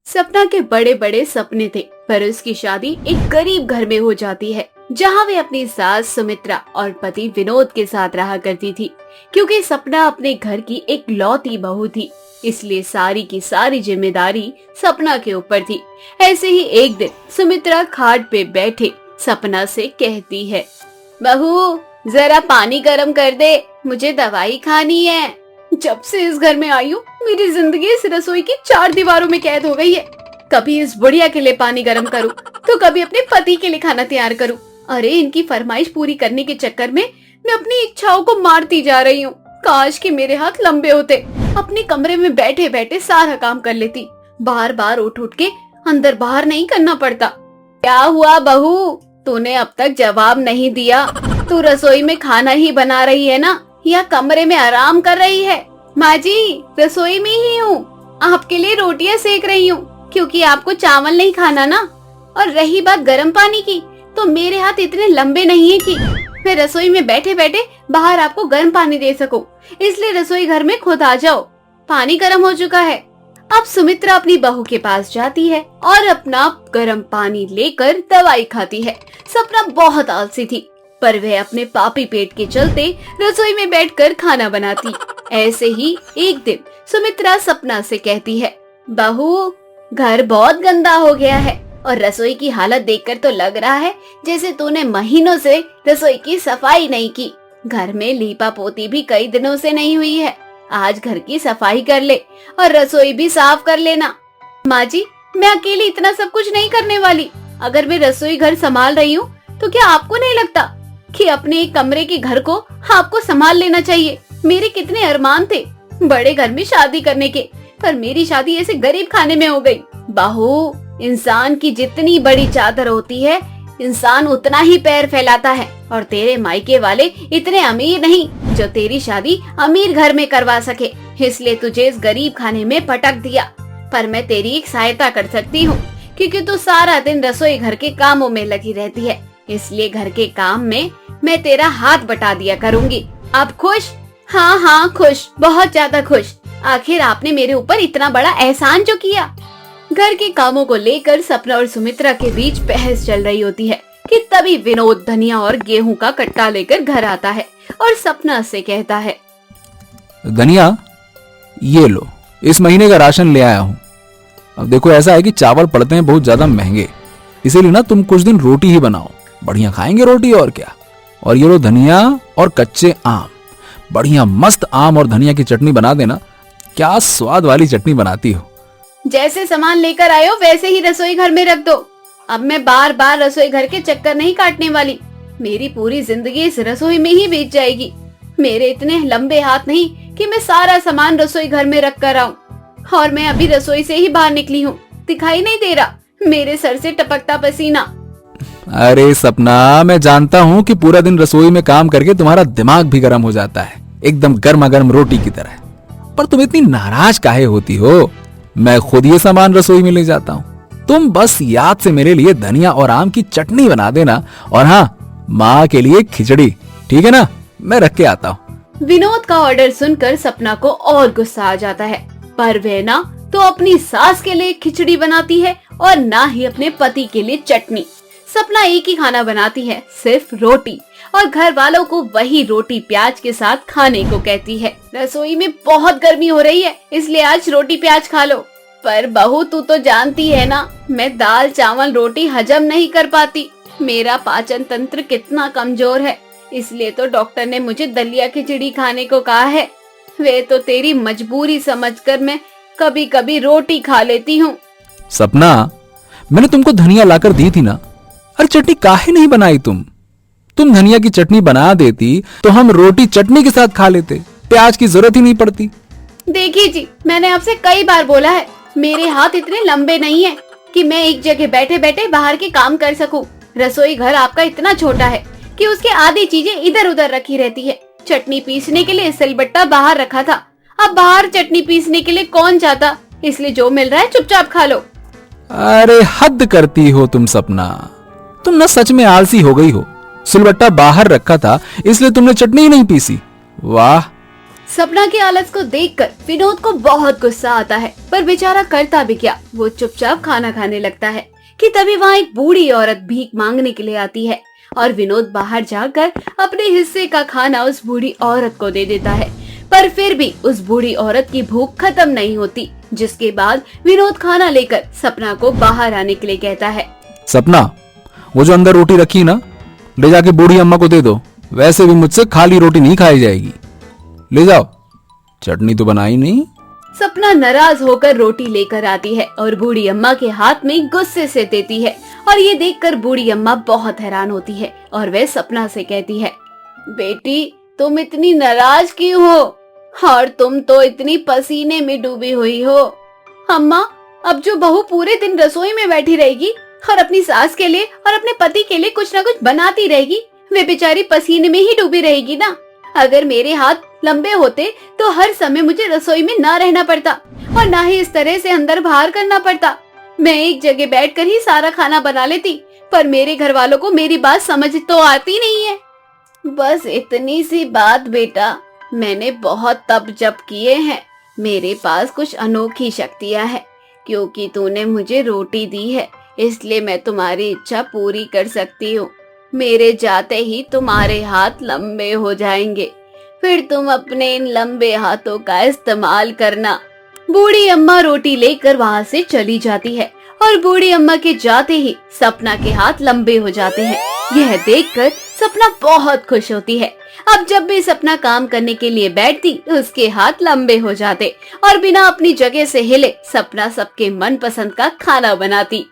सपना के बड़े बड़े सपने थे, पर उसकी शादी एक गरीब घर में हो जाती है, जहाँ वे अपनी सास सुमित्रा और पति विनोद के साथ रहा करती थी। क्योंकि सपना अपने घर की एक लौती बहू थी, इसलिए सारी की सारी जिम्मेदारी सपना के ऊपर थी। ऐसे ही एक दिन सुमित्रा खाट पे बैठे सपना से कहती है, बहू जरा पानी गर्म कर दे, मुझे दवाई खानी है। जब से इस घर में आई हूँ, मेरी जिंदगी इस रसोई की 4 दीवारों में कैद हो गई है। कभी इस बुढ़िया के लिए पानी गर्म करूँ, तो कभी अपने पति के लिए खाना तैयार करूँ। अरे इनकी फरमाइश पूरी करने के चक्कर में मैं अपनी इच्छाओं को मारती जा रही हूँ। काश कि मेरे हाथ लंबे होते, अपने कमरे में बैठे बैठे सारा काम कर लेती, बार बार उठ उठ के अंदर बाहर नहीं करना पड़ता। क्या हुआ बहू, तूने अब तक जवाब नहीं दिया। तू रसोई में खाना ही बना रही है ना, या कमरे में आराम कर रही है? माँ जी, रसोई में ही हूँ, आपके लिए रोटियां सेक रही हूँ, क्योंकि आपको चावल नहीं खाना ना। और रही बात गर्म पानी की, तो मेरे हाथ इतने लंबे नहीं है कि मैं रसोई में बैठे बैठे बाहर आपको गर्म पानी दे सकूं। इसलिए रसोई घर में खुद आ जाओ, पानी गर्म हो चुका है। अब सुमित्रा अपनी बहू के पास जाती है और अपना गर्म पानी लेकर दवाई खाती है। सपना बहुत आलसी थी, पर वह अपने पापी पेट के चलते रसोई में बैठकर खाना बनाती। ऐसे ही एक दिन सुमित्रा सपना से कहती है, बहू घर बहुत गंदा हो गया है और रसोई की हालत देखकर तो लग रहा है जैसे तूने महीनों से रसोई की सफाई नहीं की। घर में लीपा पोती भी कई दिनों से नहीं हुई है। आज घर की सफाई कर ले और रसोई भी साफ कर लेना। माँ जी, मैं अकेली इतना सब कुछ नहीं करने वाली। अगर मैं रसोई घर संभाल रही हूँ, तो क्या आपको नहीं लगता कि अपने एक कमरे के घर को आपको संभाल लेना चाहिए? मेरे कितने अरमान थे बड़े घर में शादी करने के, पर मेरी शादी ऐसे गरीब खाने में हो गई। बहू, इंसान की जितनी बड़ी चादर होती है, इंसान उतना ही पैर फैलाता है। और तेरे मायके वाले इतने अमीर नहीं जो तेरी शादी अमीर घर में करवा सके, इसलिए तुझे इस गरीब खाने में पटक दिया। पर मैं तेरी एक सहायता कर सकती हूँ, क्योंकि तू सारा दिन रसोई घर के कामों में लगी रहती है, इसलिए घर के काम में मैं तेरा हाथ बटा दिया करूँगी। अब खुश? हाँ हाँ खुश, बहुत ज्यादा खुश। आखिर आपने मेरे ऊपर इतना बड़ा एहसान जो किया। घर के कामों को लेकर सपना और सुमित्रा के बीच बहस चल रही होती है कि तभी विनोद धनिया और गेहूं का कट्टा लेकर घर आता है और सपना से कहता है, धनिया ये लो, इस महीने का राशन ले आया हूँ। अब देखो ऐसा है कि चावल पड़ते हैं बहुत ज्यादा महंगे, इसीलिए ना तुम कुछ दिन रोटी ही बनाओ, बढ़िया खाएंगे रोटी और क्या। और ये लो धनिया और कच्चे आम, बढ़िया मस्त आम और धनिया की चटनी बना देना। क्या स्वाद वाली चटनी बनाती हो। जैसे सामान लेकर आए हो वैसे ही रसोई घर में रख दो। अब मैं बार बार रसोई घर के चक्कर नहीं काटने वाली। मेरी पूरी जिंदगी इस रसोई में ही बीत जाएगी। मेरे इतने लंबे हाथ नहीं कि मैं सारा सामान रसोई घर में रख कर आऊं। और मैं अभी रसोई से ही बाहर निकली हूँ, दिखाई नहीं दे रहा मेरे सर से टपकता पसीना। अरे सपना, मैं जानता हूँ कि पूरा दिन रसोई में काम करके तुम्हारा दिमाग भी गर्म हो जाता है, एकदम गर्मा गर्म रोटी की तरह। पर तुम इतनी नाराज काहे होती हो? मैं खुद ये सामान रसोई में ले जाता हूँ, तुम बस याद से मेरे लिए धनिया और आम की चटनी बना देना। और हाँ, माँ के लिए खिचड़ी, ठीक है ना? मैं रख के आता हूँ। विनोद का ऑर्डर सुनकर सपना को और गुस्सा आ जाता है, पर वह ना तो अपनी सास के लिए खिचड़ी बनाती है और ना ही अपने पति के लिए चटनी। सपना एक ही खाना बनाती है, सिर्फ रोटी, और घर वालों को वही रोटी प्याज के साथ खाने को कहती है। रसोई में बहुत गर्मी हो रही है, इसलिए आज रोटी प्याज खा लो। पर बहू, तू तो जानती है ना, मैं दाल चावल रोटी हजम नहीं कर पाती। मेरा पाचन तंत्र कितना कमजोर है, इसलिए तो डॉक्टर ने मुझे दलिया खिचड़ी खाने को कहा है। वे तो तेरी मजबूरी समझकर मैं कभी कभी रोटी खा लेती हूँ। सपना, मैंने तुमको धनिया लाकर दी थी ना, अरे चटनी काहे नहीं बनाई? तुम धनिया की चटनी बना देती तो हम रोटी चटनी के साथ खा लेते, प्याज की जरूरत ही नहीं पड़ती। देखिए जी, मैंने आपसे कई बार बोला है, मेरे हाथ इतने लंबे नहीं है कि मैं एक जगह बैठे बैठे बाहर के काम कर सकूं। रसोई घर आपका इतना छोटा है कि उसके आधी चीजें इधर उधर रखी रहती है। चटनी पीसने के लिए सिलबट्टा बाहर रखा था, अब बाहर चटनी पीसने के लिए कौन जाता, इसलिए जो मिल रहा है चुपचाप खा लो। अरे हद करती हो तुम सपना, तुम ना सच में आलसी हो गई हो। सिलबट्टा बाहर रखा था इसलिए तुमने चटनी ही नहीं पीसी। वाह, सपना के आलस को देखकर विनोद को बहुत गुस्सा आता है, पर बेचारा करता भी क्या, वो चुपचाप खाना खाने लगता है कि तभी वहाँ एक बूढ़ी औरत भीख मांगने के लिए आती है और विनोद बाहर जाकर अपने हिस्से का खाना उस बूढ़ी औरत को दे देता है। पर फिर भी उस बूढ़ी औरत की भूख खत्म नहीं होती, जिसके बाद विनोद खाना लेकर सपना को बाहर आने के लिए कहता है। सपना, वो जो अंदर रोटी रखी ना, ले जाके बूढ़ी अम्मा को दे दो। वैसे भी मुझसे खाली रोटी नहीं खाई जाएगी, ले जाओ। चटनी तो बनाई नहीं। सपना नाराज होकर रोटी लेकर आती है और बूढ़ी अम्मा के हाथ में गुस्से से देती है और ये देखकर बूढ़ी अम्मा बहुत हैरान होती है और वे सपना से कहती है, बेटी तुम इतनी नाराज क्यों हो, और तुम तो इतनी पसीने में डूबी हुई हो। अम्मा, अब जो बहू पूरे दिन रसोई में बैठी रहेगी और अपनी सास के लिए और अपने पति के लिए कुछ न कुछ बनाती रहेगी, वे बेचारी पसीने में ही डूबी रहेगी ना। अगर मेरे हाथ लंबे होते तो हर समय मुझे रसोई में ना रहना पड़ता और ना ही इस तरह से अंदर बाहर करना पड़ता। मैं एक जगह बैठकर ही सारा खाना बना लेती, पर मेरे घर वालों को मेरी बात समझ तो आती नहीं है। बस इतनी सी बात बेटा, मैंने बहुत तप जप किए हैं। मेरे पास कुछ अनोखी शक्तियां हैं, क्योंकि तूने मुझे रोटी दी है इसलिए मैं तुम्हारी इच्छा पूरी कर सकती हूँ। मेरे जाते ही तुम्हारे हाथ लंबे हो जाएंगे, फिर तुम अपने इन लंबे हाथों का इस्तेमाल करना। बूढ़ी अम्मा रोटी लेकर वहाँ से चली जाती है और बूढ़ी अम्मा के जाते ही सपना के हाथ लंबे हो जाते हैं। यह देखकर सपना बहुत खुश होती है। अब जब भी सपना काम करने के लिए बैठती, उसके हाथ लंबे हो जाते और बिना अपनी जगह से हिले सपना सबके मनपसंद का खाना बनाती।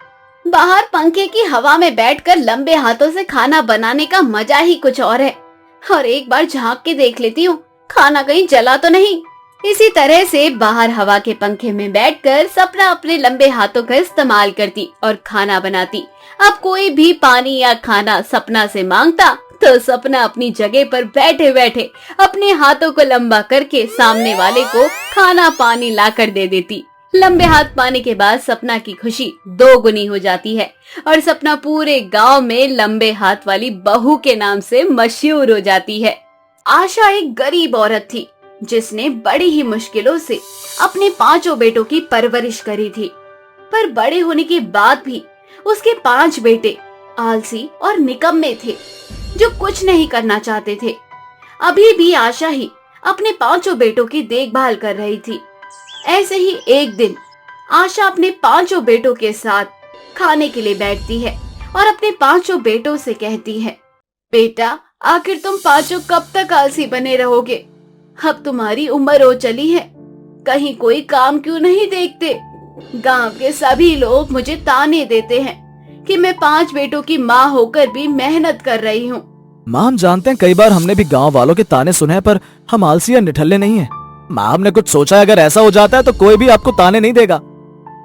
बाहर पंखे की हवा में बैठकर लंबे हाथों से खाना बनाने का मजा ही कुछ और है। और एक बार झांक के देख लेती हूँ खाना कहीं जला तो नहीं। इसी तरह से बाहर हवा के पंखे में बैठकर सपना अपने लंबे हाथों का इस्तेमाल करती और खाना बनाती। अब कोई भी पानी या खाना सपना से मांगता तो सपना अपनी जगह पर बैठे बैठे अपने हाथों को लंबा करके सामने वाले को खाना पानी ला कर दे देती। लंबे हाथ पाने के बाद सपना की खुशी दोगुनी हो जाती है और सपना पूरे गांव में लंबे हाथ वाली बहू के नाम से मशहूर हो जाती है। आशा एक गरीब औरत थी जिसने बड़ी ही मुश्किलों से अपने 5 बेटों की परवरिश करी थी, पर बड़े होने के बाद भी उसके 5 बेटे आलसी और निकम्मे थे जो कुछ नहीं करना चाहते थे। अभी भी आशा ही अपने 5 बेटों की देखभाल कर रही थी। ऐसे ही एक दिन आशा अपने 5 बेटों के साथ खाने के लिए बैठती है और अपने 5 बेटों से कहती है, बेटा आखिर तुम 5 कब तक आलसी बने रहोगे? अब तुम्हारी उम्र हो चली है, कहीं कोई काम क्यों नहीं देखते? गांव के सभी लोग मुझे ताने देते हैं कि मैं 5 बेटों की माँ होकर भी मेहनत कर रही हूँ। माँ, हम जानते हैं कई बार हमने भी गांव वालों के ताने सुने हैं, पर हम आलसी या निठल्ले नहीं हैं। माँ, हमने कुछ सोचा है, अगर ऐसा हो जाता है तो कोई भी आपको ताने नहीं देगा।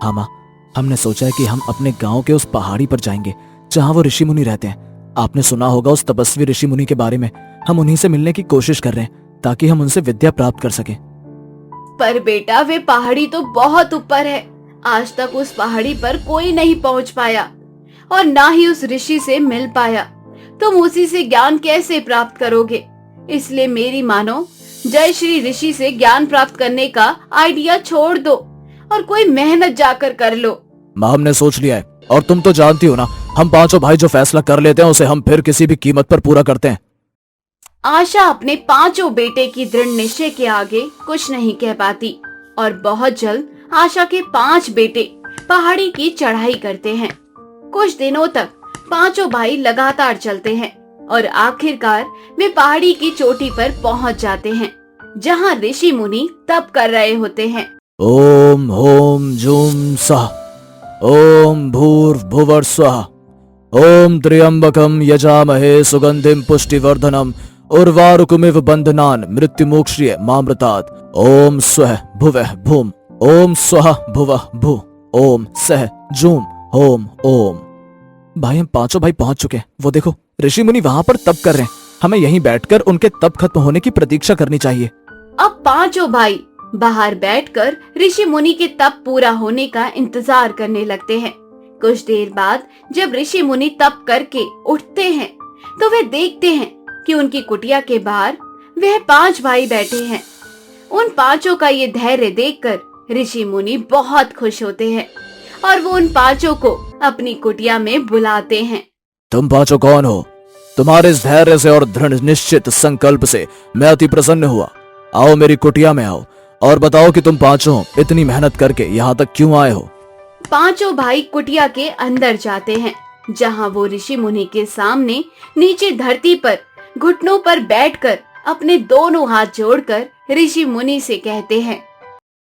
हाँ माँ, हमने सोचा है कि हम अपने गांव के उस पहाड़ी पर जाएंगे जहाँ वो ऋषि मुनि रहते हैं। आपने सुना होगा उस तपस्वी ऋषि मुनि के बारे में। हम उन्हीं से मिलने की कोशिश कर रहे हैं ताकि हम उनसे विद्या प्राप्त कर सकें। पर बेटा वे पहाड़ी तो बहुत ऊपर है, आज तक उस पहाड़ी पर कोई नहीं पहुँच पाया और ना ही उस ऋषि से मिल पाया। तुम उसी से ज्ञान कैसे प्राप्त करोगे? इसलिए मेरी मानो, जय श्री ऋषि से ज्ञान प्राप्त करने का आइडिया छोड़ दो और कोई मेहनत जाकर कर लो। माँ, हमने सोच लिया है और तुम तो जानती हो ना, हम 5 भाई जो फैसला कर लेते हैं उसे हम फिर किसी भी कीमत पर पूरा करते हैं। आशा अपने 5 बेटे की दृढ़ निश्चय के आगे कुछ नहीं कह पाती और बहुत जल्द आशा के 5 बेटे पहाड़ी की चढ़ाई करते हैं। कुछ दिनों तक 5 भाई लगातार चलते हैं और आखिरकार वे पहाड़ी की चोटी पर पहुंच जाते हैं जहां ऋषि मुनि तप कर रहे होते हैं। ओम होम जूम सह, ओम भूर्भुवः स्वः, ओम त्र्यंबकम यजामहे सुगंधिम पुष्टिवर्धनम उर्वारुकमिव बंधनान मृत्युमोक्ष्य मामृतात्। ओम स्वः भुवः भूम, ओम स्वः भुवः भू, ओम सह जूम होम ओम। भाई, हम 5 भाई पहुंच चुके हैं। वो देखो, ऋषि मुनि वहां पर तप कर रहे हैं। हमें यहीं बैठकर उनके तप खत्म होने की प्रतीक्षा करनी चाहिए। अब 5 भाई बाहर बैठकर ऋषि मुनि के तप पूरा होने का इंतजार करने लगते हैं। कुछ देर बाद जब ऋषि मुनि तप करके उठते हैं तो वे देखते हैं कि उनकी कुटिया के बाहर वह 5 भाई बैठे हैं। उन पांचों का ये धैर्य देखकर ऋषि मुनि बहुत खुश होते हैं और वो उन पांचों को अपनी कुटिया में बुलाते हैं। तुम पांचों कौन हो? तुम्हारे इस धैर्य से और दृढ़ निश्चित संकल्प से मैं अति प्रसन्न हुआ। आओ मेरी कुटिया में आओ और बताओ कि तुम पांचों इतनी मेहनत करके यहाँ तक क्यों आए हो। पांचों भाई कुटिया के अंदर जाते हैं, जहाँ वो ऋषि मुनि के सामने नीचे धरती पर घुटनों पर बैठकर अपने दोनों हाथ जोड़कर ऋषि मुनि से कहते हैं,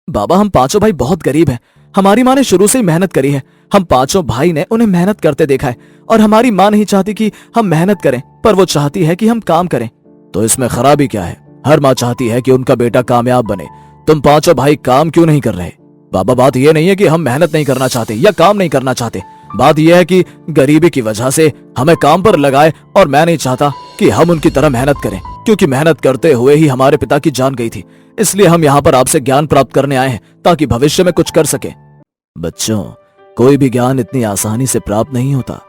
बाबा हम पांचों भाई बहुत गरीब हैं। हमारी माँ ने शुरू से ही मेहनत करी है। हम पांचों भाई ने उन्हें मेहनत करते देखा है और हमारी माँ नहीं चाहती कि हम मेहनत करें, पर वो चाहती है कि हम काम करें। तो इसमें खराबी क्या है? हर माँ चाहती है कि उनका बेटा कामयाब बने। तुम पांचों भाई काम क्यों नहीं कर रहे? बाबा बात यह नहीं है कि हम मेहनत नहीं करना चाहते या काम नहीं करना चाहते। बात यह है कि गरीबी की वजह से हमें काम पर लगाए और मैं नहीं चाहता कि हम उनकी तरह मेहनत करें, क्योंकि मेहनत करते हुए ही हमारे पिता की जान गई थी। इसलिए हम यहाँ पर आपसे ज्ञान प्राप्त करने आए हैं ताकि भविष्य में कुछ कर सके। बच्चों, कोई भी ज्ञान इतनी आसानी से प्राप्त नहीं होता।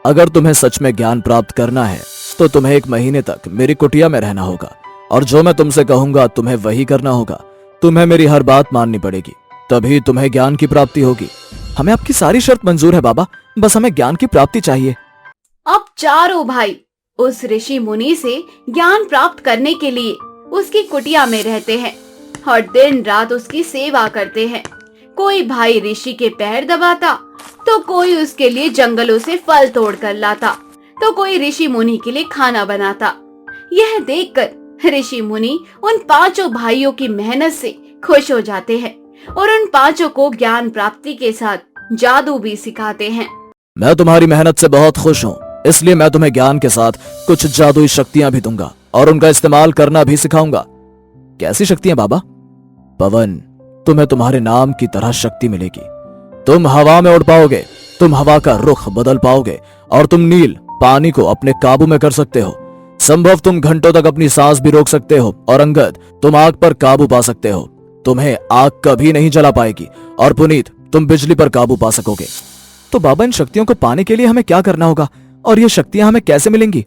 अगर तुम्हें सच में ज्ञान प्राप्त करना है तो तुम्हें 1 महीने तक मेरी कुटिया में रहना होगा और जो मैं तुमसे कहूंगा तुम्हें वही करना होगा। तुम्हें मेरी हर बात माननी पड़ेगी, तभी तुम्हें ज्ञान की प्राप्ति होगी। हमें आपकी सारी शर्त मंजूर है बाबा, बस हमें ज्ञान की प्राप्ति चाहिए। अब चारों भाई उस ऋषि मुनि से ज्ञान प्राप्त करने के लिए उसकी कुटिया में रहते हैं और दिन रात उसकी सेवा करते हैं। कोई भाई ऋषि के पैर दबाता, तो कोई उसके लिए जंगलों से फल तोड़ कर लाता, तो कोई ऋषि मुनि के लिए खाना बनाता। यह देखकर ऋषि मुनि उन पांचों भाइयों की मेहनत से खुश हो जाते हैं और उन पांचों को ज्ञान प्राप्ति के साथ जादू भी सिखाते हैं। मैं तुम्हारी मेहनत से बहुत खुश हूँ, इसलिए मैं तुम्हें ज्ञान के साथ कुछ जादुई शक्तियां भी दूंगा और उनका इस्तेमाल करना भी सिखाऊंगा। कैसी शक्तियां बाबा? पवन, तुम्हें तुम्हारे नाम की तरह शक्ति मिलेगी। तुम हवा में उड़ पाओगे, तुम हवा का रुख बदल पाओगे और तुम नील पानी को अपने काबू में कर सकते हो। संभव तुम घंटों तक अपनी सांस भी रोक सकते हो और अंगद तुम आग पर काबू पा सकते हो। तुम्हें आग कभी नहीं जला पाएगी और पुनीत तुम बिजली पर काबू पा सकोगे। तो बाबा इन शक्तियों को पाने के लिए हमें क्या करना होगा और ये शक्तियां हमें कैसे मिलेंगी?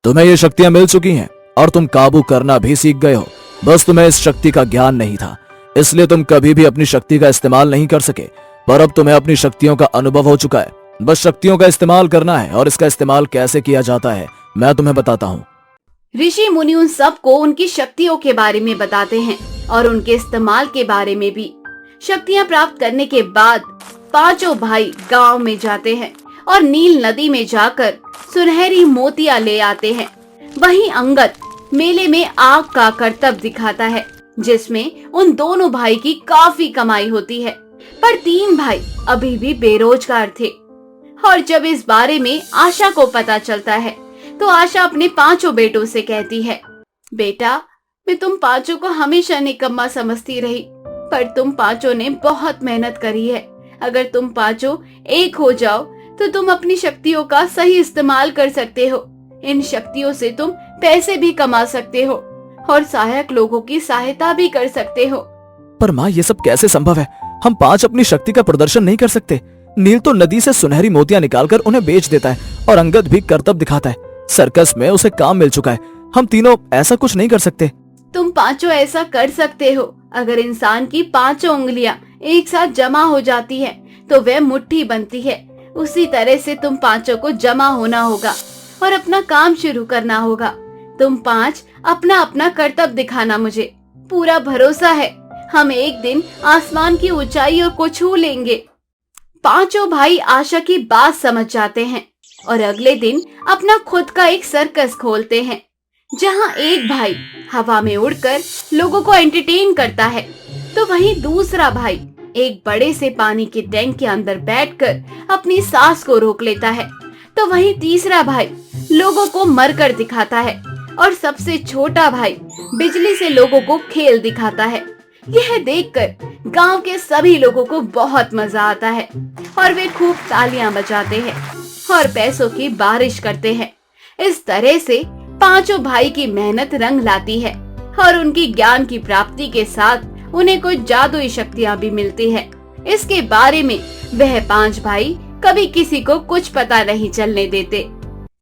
तुम्हें ये शक्तियां मिल चुकी हैं और तुम काबू करना भी सीख गए हो, बस तुम्हें इस शक्ति का ज्ञान नहीं था, इसलिए तुम कभी भी अपनी शक्ति का इस्तेमाल नहीं कर सके। पर अब तुम्हें अपनी शक्तियों का अनुभव हो चुका है। बस शक्तियों का इस्तेमाल करना है और इसका इस्तेमाल कैसे किया जाता है मैं तुम्हें बताता हूँ। ऋषि मुनि उन सबको उनकी शक्तियों के बारे में बताते हैं और उनके इस्तेमाल के बारे में भी। शक्तियाँ प्राप्त करने के बाद पांचों भाई गांव में जाते हैं और नील नदी में जाकर सुनहरी मोतियां ले आते हैं। वहीं अंगद मेले में आग का करतब दिखाता है, जिसमें उन दोनों भाई की काफी कमाई होती है। पर 3 भाई अभी भी बेरोजगार थे और जब इस बारे में आशा को पता चलता है तो आशा अपने पांचों बेटों से कहती है, बेटा, मैं तुम पांचों को हमेशा निकम्मा समझती रही, पर तुम पांचों ने बहुत मेहनत करी है। अगर तुम पांचों एक हो जाओ तो तुम अपनी शक्तियों का सही इस्तेमाल कर सकते हो। इन शक्तियों से तुम पैसे भी कमा सकते हो और सहायक लोगों की सहायता भी कर सकते हो। पर माँ, ये सब कैसे संभव है? हम 5 अपनी शक्ति का प्रदर्शन नहीं कर सकते। नील तो नदी से सुनहरी मोतियां निकालकर उन्हें बेच देता है और अंगद भी करतब दिखाता है। सर्कस में उसे काम मिल चुका है। हम तीनों ऐसा कुछ नहीं कर सकते। तुम पांचों ऐसा कर सकते हो। अगर इंसान की 5 उंगलियां एक साथ जमा हो जाती है तो वह मुट्ठी बनती है। उसी तरह से तुम पांचों को जमा होना होगा और अपना काम शुरू करना होगा। तुम 5 अपना अपना करतब दिखाना। मुझे पूरा भरोसा है हम एक दिन आसमान की ऊंचाइयों को छू लेंगे। पांचों भाई आशा की बात समझ जाते हैं और अगले दिन अपना खुद का एक सर्कस खोलते हैं, जहां एक भाई हवा में उड़कर लोगों को एंटरटेन करता है, तो वहीं दूसरा भाई एक बड़े से पानी के टैंक के अंदर बैठकर अपनी सांस को रोक लेता है, तो वहीं तीसरा भाई लोगों को मरकर दिखाता है और सबसे छोटा भाई बिजली से लोगों को खेल दिखाता है। यह देखकर गांव के सभी लोगों को बहुत मजा आता है और वे खूब तालियां बजाते हैं और पैसों की बारिश करते हैं। इस तरह से पांचों भाई की मेहनत रंग लाती है और उनकी ज्ञान की प्राप्ति के साथ उन्हें कुछ जादुई शक्तियां भी मिलती है। इसके बारे में वह 5 भाई कभी किसी को कुछ पता नहीं चलने देते।